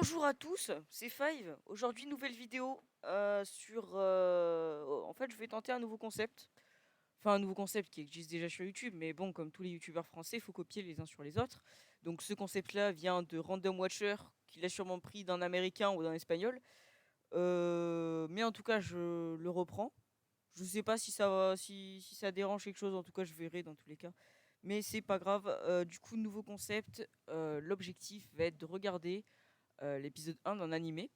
Bonjour à tous, c'est Five. Aujourd'hui, nouvelle vidéo sur... En fait, je vais tenter un nouveau concept. Enfin, un nouveau concept qui existe déjà sur YouTube, mais bon, comme tous les YouTubeurs français, il faut copier les uns sur les autres. Donc ce concept-là vient de Random Watcher, qu'il a sûrement pris d'un américain ou d'un espagnol. Mais en tout cas, je le reprends. Je sais pas si ça va, si ça dérange quelque chose, en tout cas, je verrai dans tous les cas. Mais c'est pas grave. Du coup, nouveau concept. L'objectif va être de regarder l'épisode 1 d'un animé.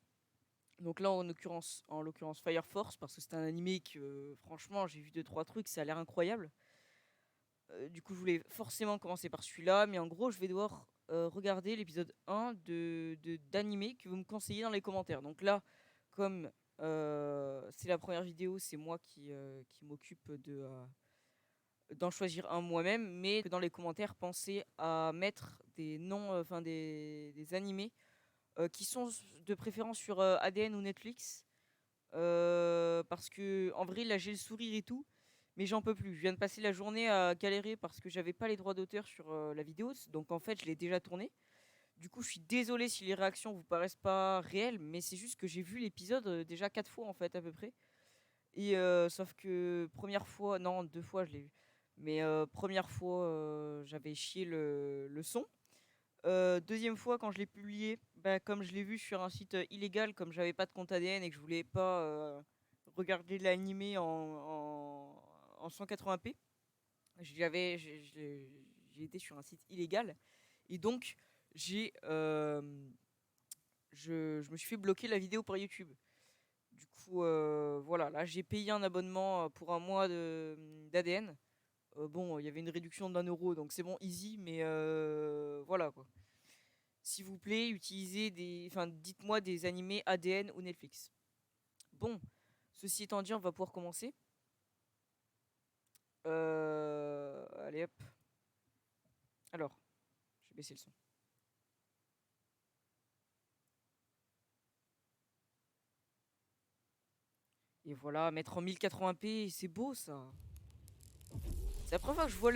Donc là, en l'occurrence Fire Force, parce que c'est un animé que, franchement, j'ai vu deux trois trucs, ça a l'air incroyable. Du coup, je voulais forcément commencer par celui-là, mais en gros, je vais devoir regarder l'épisode 1 d'animé que vous me conseillez dans les commentaires. Donc là, comme c'est la première vidéo, c'est moi qui m'occupe d'en choisir un moi-même, mais que dans les commentaires, pensez à mettre des noms, enfin des animés qui sont de préférence sur ADN ou Netflix. Parce que en vrai, là j'ai le sourire et tout, mais j'en peux plus. Je viens de passer la journée à galérer parce que j'avais pas les droits d'auteur sur la vidéo, donc en fait je l'ai déjà tournée. Du coup, je suis désolé si les réactions vous paraissent pas réelles, mais c'est juste que j'ai vu l'épisode déjà 4 fois en fait à peu près. Et sauf que première fois, non, 2 fois je l'ai vu, mais première fois j'avais chié le son. Deuxième fois, quand je l'ai publié, bah, comme je l'ai vu sur un site illégal, comme j'avais pas de compte ADN et que je voulais pas regarder l'animé en 180p, j'ai été sur un site illégal et donc j'ai je me suis fait bloquer la vidéo par YouTube. Du coup, voilà, là j'ai payé un abonnement pour un mois d'ADN. Bon, il y avait une réduction d'1 euro, donc c'est bon, easy, mais voilà quoi. S'il vous plaît, utilisez enfin, dites-moi des animés ADN ou Netflix. Bon, ceci étant dit, on va pouvoir commencer. Allez hop. Alors, je vais baisser le son. Et voilà, mettre en 1080p, c'est beau ça. C'est la première fois que je vois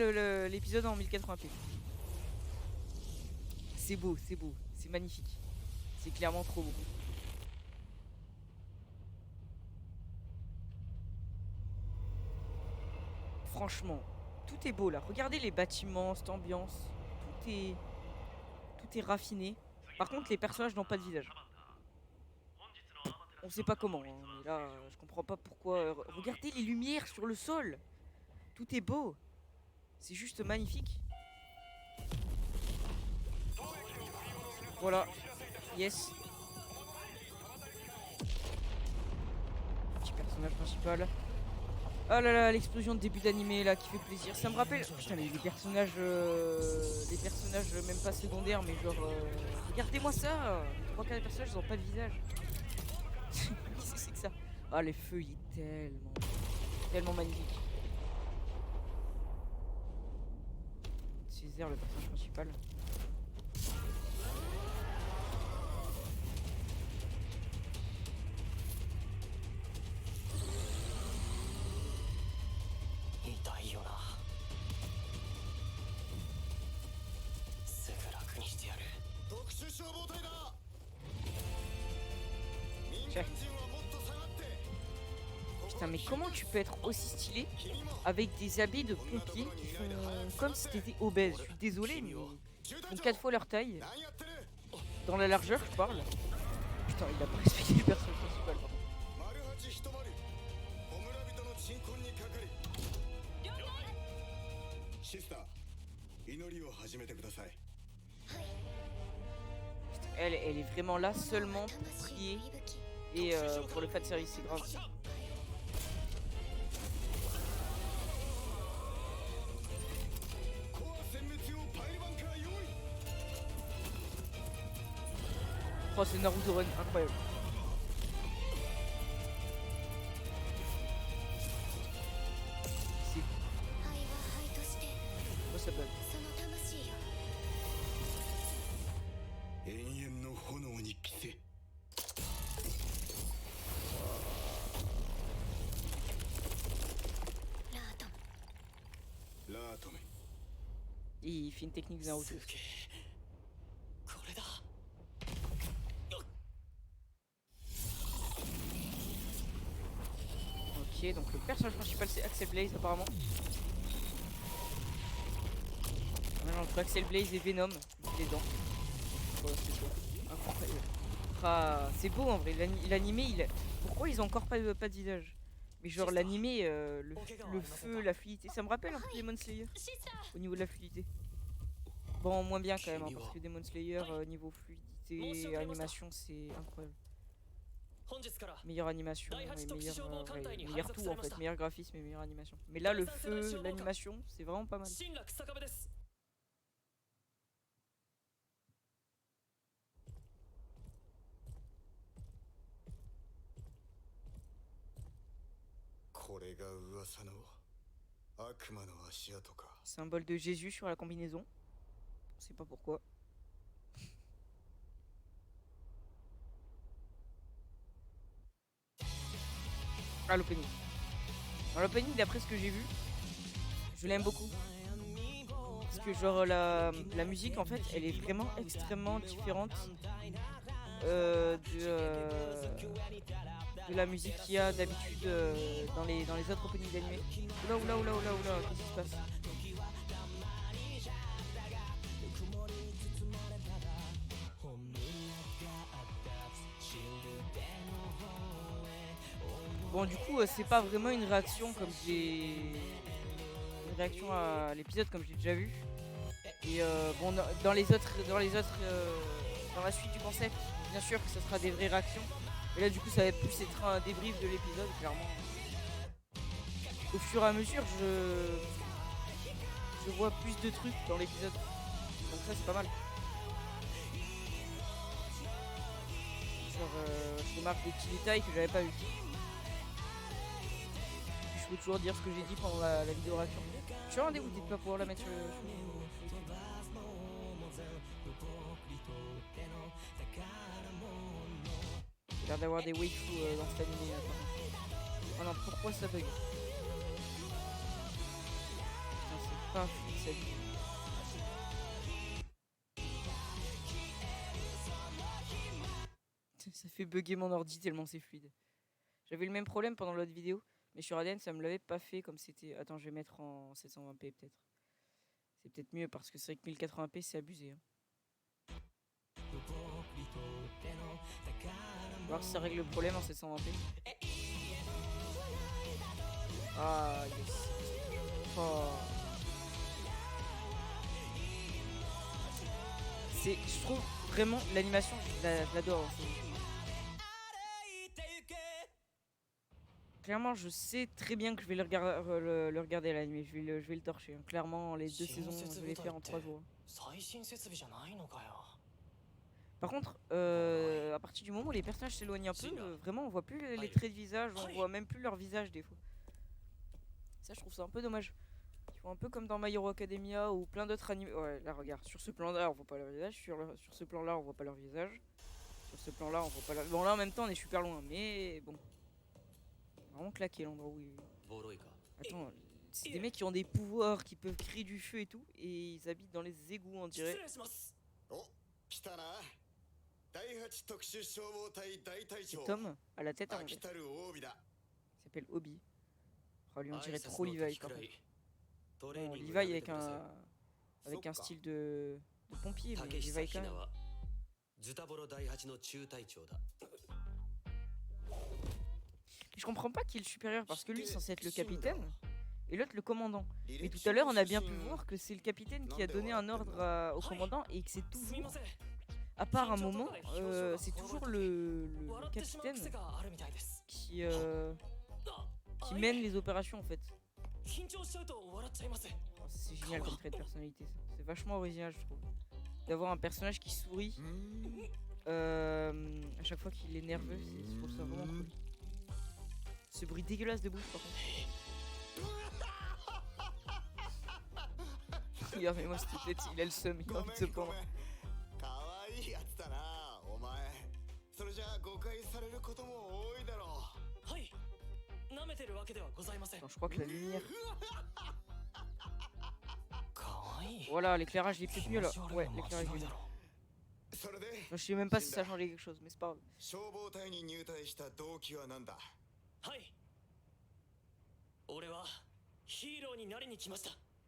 l'épisode en 1080p. C'est beau, c'est magnifique. C'est clairement trop beau. Franchement, tout est beau là. Regardez les bâtiments, cette ambiance. Tout est, tout est raffiné. Par contre, les personnages n'ont pas de visage. On sait pas comment, hein, mais là, je comprends pas pourquoi. Regardez les lumières sur le sol. Tout est beau. C'est juste magnifique. Voilà. Yes. Petit personnage principal. Oh là là, l'explosion de début d'animé là qui fait plaisir. Ça me rappelle. Putain, les personnages même pas secondaires, mais genre. Regardez-moi ça. Les trois quarts des personnages, ils ont pas de visage. Qu'est-ce que c'est que ça? Ah, les feux, il est tellement magnifique. Césaire, le personnage principal. Tiens. Putain, mais comment tu peux être aussi stylé avec des habits de pompiers qui font comme si t'étais obèse? Je suis désolé, mais ils font 4 fois leur taille. Dans la largeur, je parle. Putain, il a pas respecté le personnage principal, par contre. Putain, elle est vraiment là seulement pour prier et pour le fan service, c'est grave. Oh, c'est Naruto Run, incroyable. C'est. Comment ça s'appelle? Il fait une technique Naruto. Ok, donc le personnage principal c'est Axel Blaze apparemment. Entre Axel Blaze et Venom, les dents. Ouais, c'est beau. Incroyable. Ah, c'est beau en vrai, l'animé Pourquoi ils ont encore pas de visage? Mais genre l'animé, le feu, la fluidité, ça me rappelle un peu Demon Slayer au niveau de la fluidité. Bon, moins bien quand même, hein, parce que Demon Slayer, niveau fluidité, animation, c'est incroyable. Meilleure animation et meilleur tout en fait, meilleur graphisme et meilleure animation. Mais là, le feu, l'animation, c'est vraiment pas mal. Symbole de Jésus sur la combinaison. On sait pas pourquoi. Ah, l'opening. L'opening, d'après ce que j'ai vu, je l'aime beaucoup. Parce que genre la musique en fait elle est vraiment extrêmement différente de la musique qu'il y a d'habitude dans les autres openings d'animé. Oula, qu'est-ce qui se passe? Bon du coup c'est pas vraiment une réaction comme une réaction à l'épisode comme j'ai déjà vu. Et bon dans la suite du concept, bien sûr que ce sera des vraies réactions. Et là du coup ça va plus être un débrief de l'épisode clairement. Au fur et à mesure je vois plus de trucs dans l'épisode. Donc ça c'est pas mal. Genre je remarque des petits détails que j'avais pas vu. Je peux toujours dire ce que j'ai dit pendant la vidéo réaction. Je suis vraiment dégoûté de pas pouvoir la mettre sur le Il a l'air d'avoir des waifus dans cet animé. Oh non, pourquoi ça bug? C'est pas fluide cette vie. Ça fait bugger mon ordi tellement c'est fluide. J'avais le même problème pendant l'autre vidéo, mais sur ADN ça me l'avait pas fait comme c'était. Attends, je vais mettre en 720p peut-être. C'est peut-être mieux parce que c'est vrai que 1080p c'est abusé. Hein. On va voir si ça règle le problème en 720p. Ah yes. Oh. Je trouve vraiment l'animation, je l'adore. Clairement, je sais très bien que je vais le regarder à l'anime. Je vais le torcher. Hein. Clairement, les 2 saisons, je vais les faire en 3 jours. Par contre, à partir du moment où les personnages s'éloignent un peu, vraiment, on voit plus les traits de visage, on voit même plus leur visage des fois. Ça, je trouve ça un peu dommage. Ils font un peu comme dans My Hero Academia ou plein d'autres animés. Ouais, là, regarde, sur ce plan-là, on voit pas leur visage. Sur ce plan-là, on voit pas leur visage. Sur ce plan-là, on voit pas leur... Bon, là, en même temps, on est super loin, mais bon. Vraiment claqué l'endroit où il... Attends, c'est des mecs qui ont des pouvoirs, qui peuvent créer du feu et tout, et ils habitent dans les égouts, on dirait. C'est Tom, à la tête arrondie. Il s'appelle Obi. Oh, lui, on dirait trop Levi, par contre. Bon, Levi avec un style de pompier, mais Levi quand même. Je comprends pas qui est le supérieur, parce que lui, c'est censé être le capitaine, et l'autre le commandant. Mais tout à l'heure, on a bien pu voir que c'est le capitaine qui a donné un ordre au commandant, et que c'est toujours... À part un moment, c'est toujours le capitaine qui mène les opérations en fait. Oh, c'est génial comme trait de personnalité ça. C'est vachement original je trouve. D'avoir un personnage qui sourit à chaque fois qu'il est nerveux, je trouve ça vraiment cool. Ce bruit dégueulasse de bouche par contre. Regardez-moi cette tête, il a le seum, il a envie de se pendre. Attends, je crois que la lumière... Voilà, l'éclairage il est peut-être mieux là. Ouais, l'éclairage est mieux. Je sais même pas si ça a changé quelque chose, mais c'est pas grave.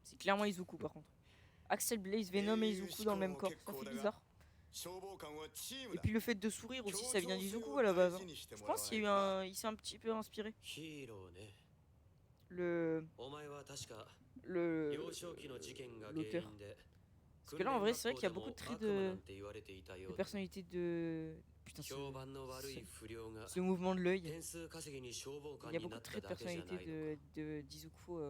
C'est clairement Izuku par contre. Axel, Blaze, Venom et Izuku dans le même corps, ça fait bizarre. Et puis le fait de sourire aussi, ça vient d'Izuku à la base. Hein. Je pense qu'il y a eu il s'est un petit peu inspiré. L'auteur. Parce que là, en vrai, c'est vrai qu'il y a beaucoup de traits de personnalité de... Putain, ce mouvement de l'œil. Il y a beaucoup de traits de personnalité d'Izuku.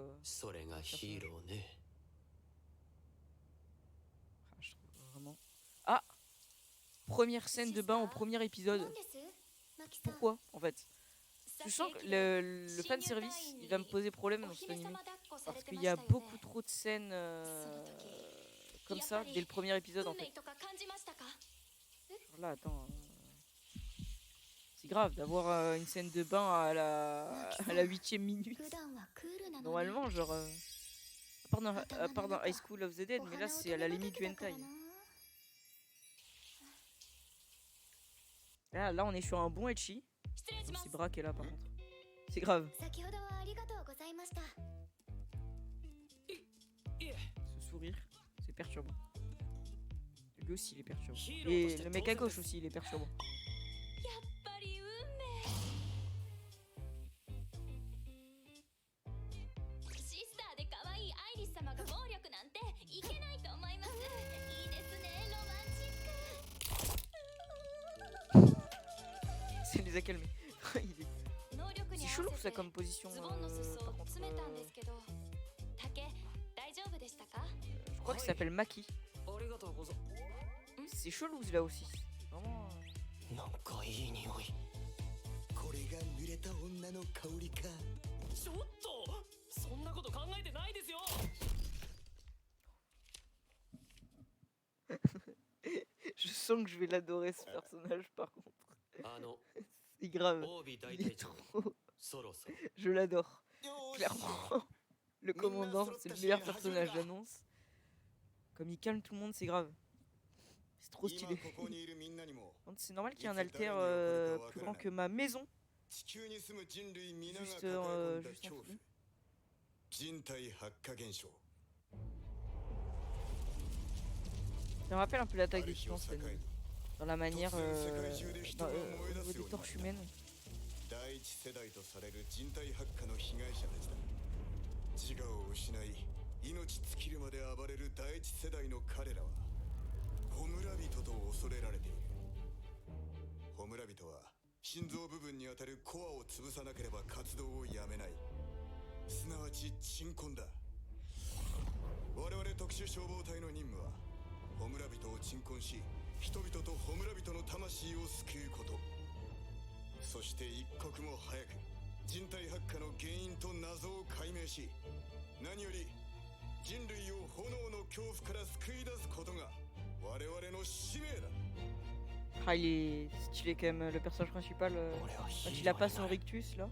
Je trouve vraiment... Ah! Première scène de bain au premier épisode. Pourquoi, en fait? Je sens que le fanservice, il va me poser problème dans cet animé. Parce qu'il y a beaucoup trop de scènes comme ça dès le premier épisode, en fait. Genre là, attends... C'est grave d'avoir une scène de bain à la 8ème minute. Normalement, genre... à part dans High School of the Dead, mais là, c'est à la limite du hentai. Là, on est sur un bon ecchi. C'est Bra qui est là, par contre. C'est grave. Ce sourire, c'est perturbant. Lui aussi, il est perturbant. Et le mec à gauche aussi, il est perturbant. Ça les a calmés. C'est chelou ça comme position. Par contre, je crois que ça s'appelle Maki. C'est chelou là aussi. Vraiment. Je sens que je vais l'adorer ce personnage par contre. C'est grave. Il est trop. Je l'adore. Clairement. Le commandant, c'est le meilleur personnage, j'annonce. Comme il calme tout le monde, c'est grave. C'est trop stylé. C'est normal qu'il y ait un alter plus grand que ma maison. Juste en dessous. Ça me rappelle un peu l'attaque des Titans, dans la manière, au niveau des torches humaines. Ah, il est stylé quand même, le personnage principal. Quand il a pas son rictus là.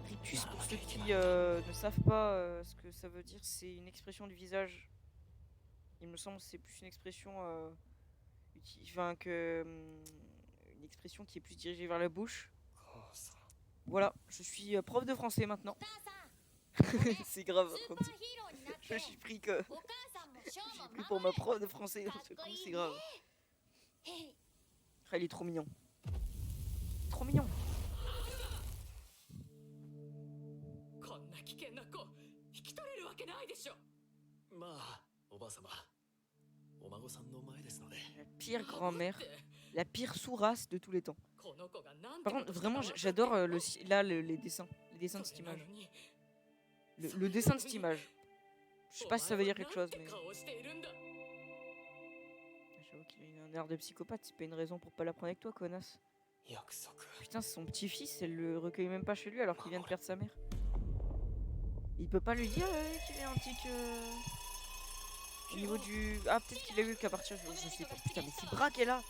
Rictus, pour ceux qui ne savent pas ce que ça veut dire, c'est une expression du visage. Il me semble que c'est plus une expression une expression qui est plus dirigée vers la bouche. Voilà, je suis prof de français maintenant. C'est grave. Je suis pris pour ma prof de français. C'est grave. Ah, il est trop mignon. Trop mignon. La pire grand-mère, la pire sous-race de tous les temps. Par contre, vraiment, j'adore les dessins de cette image. Le dessin de cette image. Je sais pas si ça veut dire quelque chose, mais... J'avoue qu'il a un air de psychopathe, c'est pas une raison pour pas la prendre avec toi, connasse. Putain, c'est son petit-fils, elle le recueille même pas chez lui alors qu'il vient de perdre sa mère. Il peut pas lui dire qu'il est un tic... Au niveau du... Ah, peut-être qu'il a eu qu'à partir... Je sais pas. Putain, mais c'est Bra qui est là.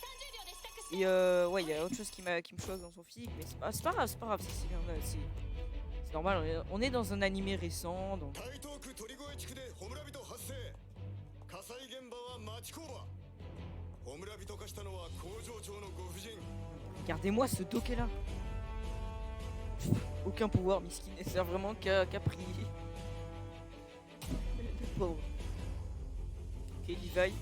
Et ouais, il y a autre chose qui me choque dans son physique, mais c'est pas grave, c'est normal, on est dans un animé récent, donc... Regardez-moi ce doké là. Aucun pouvoir, miskin. Elle sert vraiment qu'à prier. Le pauvre. Ok, Levi.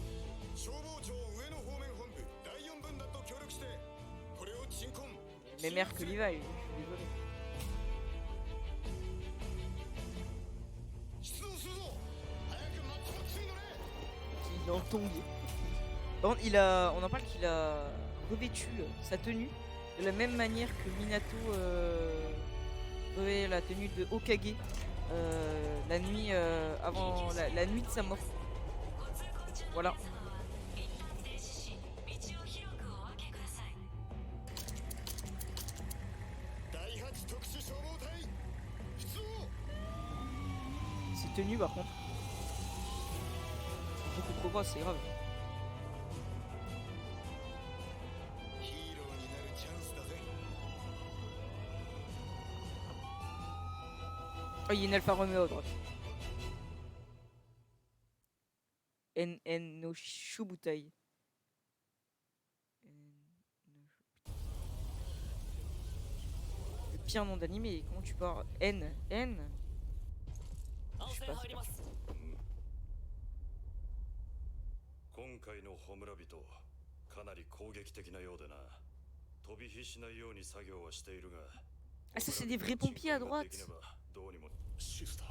Mais mère que Levi, je suis désolé. Il est en tongue. Par contre, on en parle qu'il a revêtu sa tenue de la même manière que Minato revêt la tenue de Hokage la nuit avant la nuit de sa mort. Voilà. Ses tenues par contre. Beaucoup trop grosses, c'est grave. Oh, il y a une Alfa Romeo à droite. En no Shubutai. Le pire nom d'animé, comment tu parles? N. Je sais pas. 今回のホムラビトかなり攻撃的なようでな飛び火しないように作業はしているが Ah ça c'est des vrais pompiers à droite.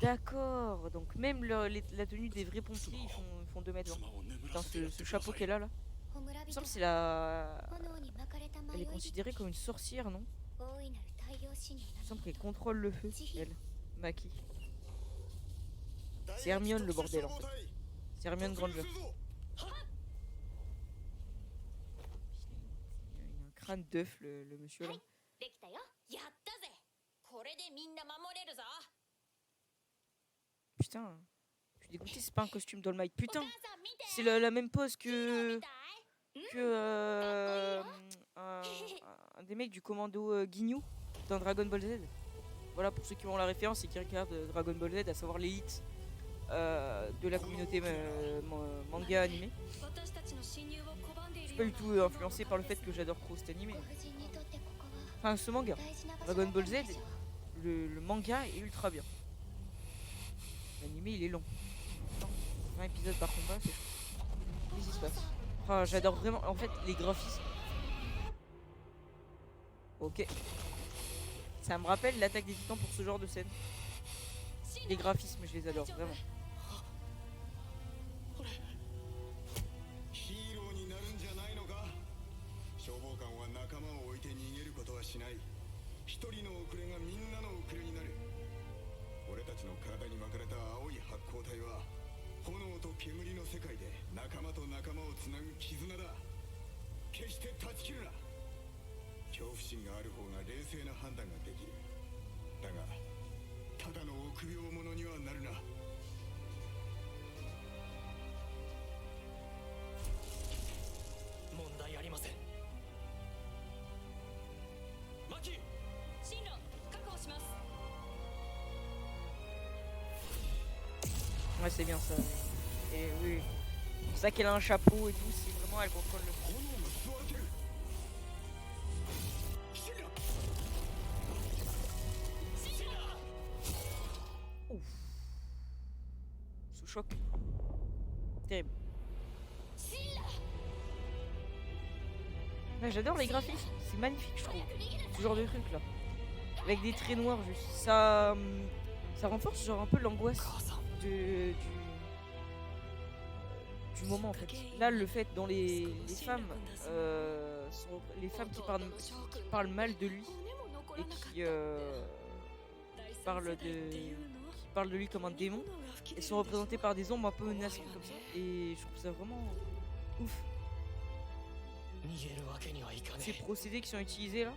D'accord, donc même la tenue des vrais pompiers ils font 2 mètres. Putain ce chapeau qu'elle a là. Il me semble c'est elle est considérée comme une sorcière non? Il me semble qu'elle contrôle le feu, elle, Maki. C'est Hermione le bordel en fait. C'est Hermione Granger. Il a un crâne d'œuf le monsieur là. Putain, je suis dégoûté, c'est pas un costume d'All Might. Putain, c'est la même pose que un des mecs du commando Ginyu dans Dragon Ball Z. Voilà pour ceux qui ont la référence et qui regardent Dragon Ball Z, à savoir l'élite de la communauté manga animé. Je suis pas du tout influencé par le fait que j'adore trop cet animé. Enfin ce manga. Dragon Ball Z, le manga est ultra bien. L'animé il est long. 20 épisodes par combat, c'est chaud. Qu'est-ce qui se passe? Enfin, j'adore vraiment. En fait, les graphismes. Ok. Ça me rappelle l'attaque des titans pour ce genre de scène. Les graphismes, je les adore vraiment. Ouais, c'est bien ça. Et oui. C'est pour ça qu'elle a un chapeau et tout. C'est vraiment, elle contrôle le feu. Ouf. Sous choc. Terrible. Ouais, j'adore les graphismes. C'est magnifique, je trouve. Ce genre de truc là. Avec des traits noirs, juste. Ça renforce genre un peu l'angoisse du moment en fait. Là le fait dans les femmes les femmes qui parlent mal de lui et qui parlent de lui comme un démon, elles sont représentées par des ombres un peu menaçantes comme ça et je trouve ça vraiment ouf. Ces procédés qui sont utilisés là.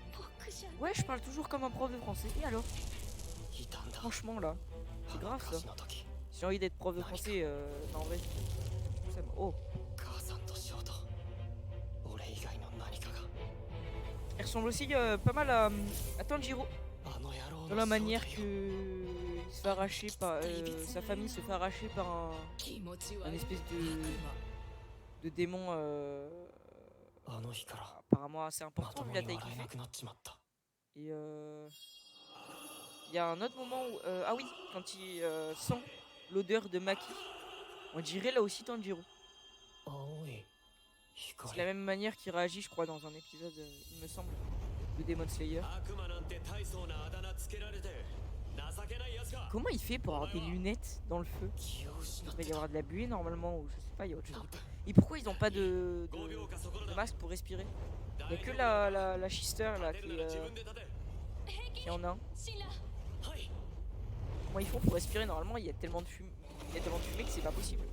Ouais, je parle toujours comme un prof de français. Et alors? Franchement là, c'est grave ça. Si j'ai envie d'être prof de français, non, en vrai, ça me... Oh. Elle ressemble aussi pas mal à Tanjiro. Dans la manière que il se fait arracher par sa famille se fait arracher par un espèce de démon apparemment assez important vu la taille qu'il fait. Et Il y a un autre moment où... ah oui, quand il sent l'odeur de Maki, on dirait là aussi Tanjiro. C'est la même manière qu'il réagit, je crois, dans un épisode, il me semble, de Demon Slayer. Comment il fait pour avoir des lunettes dans le feu? Il devrait y avoir de la buée normalement, ou je sais pas, il y a autre chose. Et pourquoi ils n'ont pas de masque pour respirer? Il n'y a que la Shister là qui en a un. Comment ils font pour respirer? Normalement, il y a tellement de fumée, que c'est pas possible.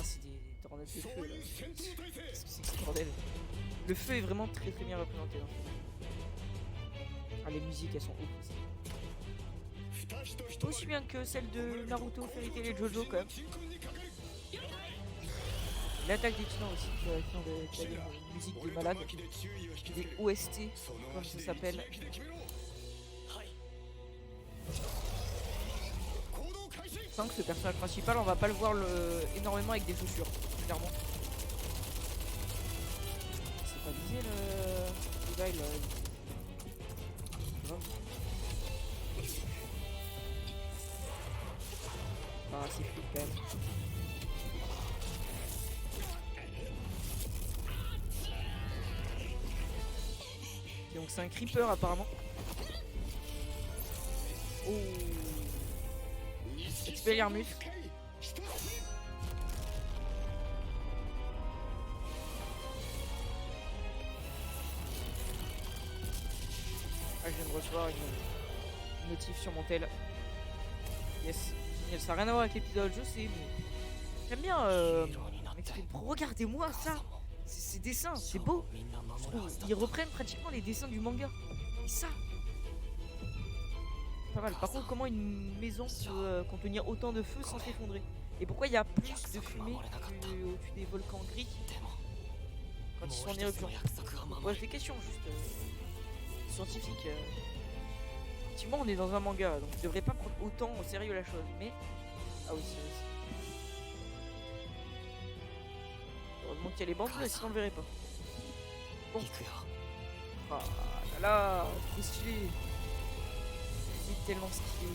C'est des tornades de feu là. Qu'est-ce que c'est que ce bordel? Le feu est vraiment très très bien représenté dans le film. Ah, les musiques elles sont ouf aussi. Aussi bien que celle de Naruto, Fairy Tail et Jojo quand même. L'attaque des titans aussi, qui a une musique de malade. Des OST, comme ça s'appelle. Sans que ce personnage principal, on va pas le voir énormément avec des chaussures, clairement. C'est pas visé le gars, il ah, c'est fluide quand même. Et donc c'est un creeper apparemment. Oh, Expelliarmus. Ah, je viens de recevoir une notif sur mon tel. Yes. Ça n'a rien à voir avec l'épisode, je sais, mais j'aime bien regardez-moi ça. Ces dessins, c'est beau. Je trouve ils reprennent pratiquement les dessins du manga. Et ça, pas mal. Par contre, comment une maison peut contenir autant de feu sans s'effondrer? Et pourquoi il y a plus de fumée au-dessus des volcans gris quand ils sont en éruption? Je pose des questions juste scientifiques. Effectivement, on est dans un manga, donc je devrais pas prendre autant au sérieux la chose, mais... Ah oui, c'est vrai. Heureusement qu'il y a les bandes, sinon on le verrait pas. Bon. Ah là là, trop stylé. C'est tellement stylé.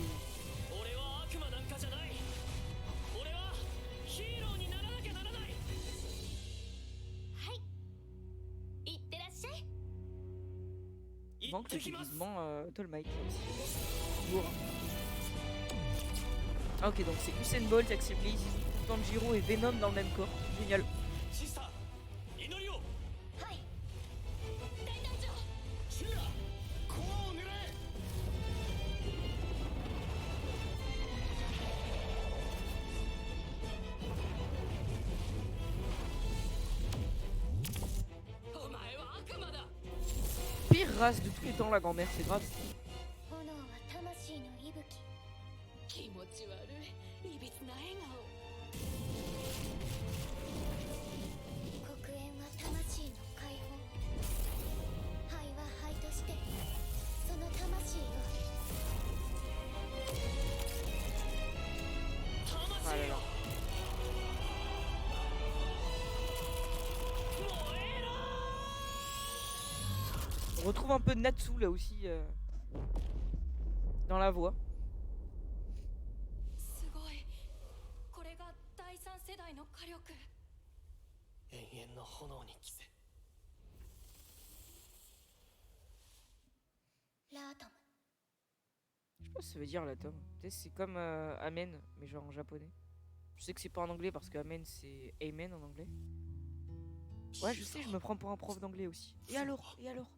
Il manque le déguisement All Might aussi. Lourd. Ah ok, donc c'est Usain Bolt, Axel Blaze, Tanjiro et Venom dans le même corps. Génial. Pire race de tous les temps, la grand-mère, c'est grave. Ah là là. On retrouve un peu de Natsu là aussi dans la voix. Je sais pas ce que ça veut dire l'atome. C'est comme Amen, mais genre en japonais. Je sais que c'est pas en anglais parce que Amen c'est Amen en anglais. Ouais, je sais, je me prends pour un prof d'anglais aussi. Et alors? Et alors?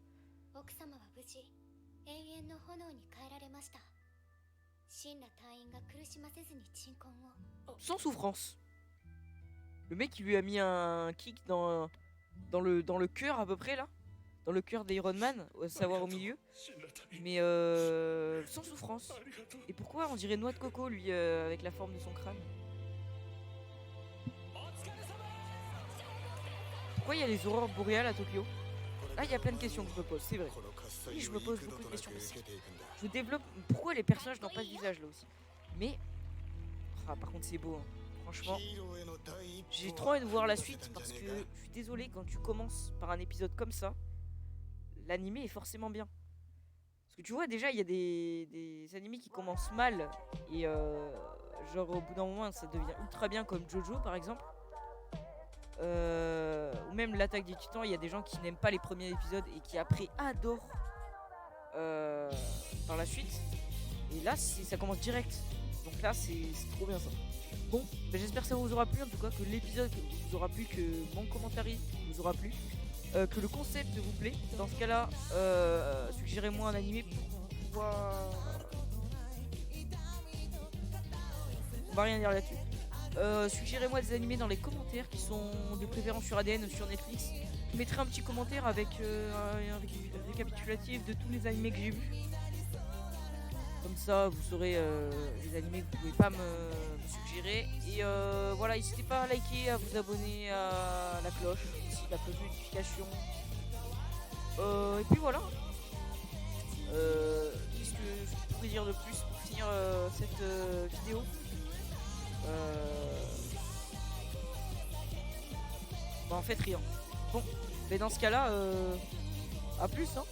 Sans souffrance. Le mec il lui a mis un kick dans le cœur à peu près là. Dans le cœur d'Iron Man, à savoir au milieu. Mais sans souffrance. Et pourquoi on dirait noix de coco lui avec la forme de son crâne? Pourquoi il y a les aurores boréales à Tokyo? Là il y a plein de questions que je me pose, c'est vrai. Oui, je me pose beaucoup de questions aussi. Je développe pourquoi les personnages n'ont pas de visage là aussi. Mais ah, par contre c'est beau, hein. Franchement, j'ai trop envie de voir la suite parce que je suis désolé, quand tu commences par un épisode comme ça, l'animé est forcément bien. Parce que tu vois, déjà, il y a des animés qui commencent mal et genre au bout d'un moment, ça devient ultra bien, comme Jojo par exemple. Ou même l'Attaque des Titans, il y a des gens qui n'aiment pas les premiers épisodes et qui après adorent par la suite. Et là, ça commence direct. Donc là, c'est trop bien ça. Bon, ben j'espère que ça vous aura plu, en tout cas, que l'épisode vous aura plu, que mon commentaire vous aura plu, que le concept vous plaît. Dans ce cas-là, suggérez-moi un animé pour pouvoir... On va rien dire là-dessus. Suggérez-moi des animés dans les commentaires qui sont de préférence sur ADN ou sur Netflix. Je mettrai un petit commentaire avec un récapitulatif de tous les animés que j'ai vus. Comme ça, vous saurez les animés que vous pouvez pas me suggérer. Et voilà, n'hésitez pas à liker, à vous abonner à la cloche, aussi la cloche de notification. Et puis voilà. Qu'est-ce que je pourrais dire de plus pour finir cette vidéo? Bah en fait rien. Bon, mais dans ce cas-là, à plus hein.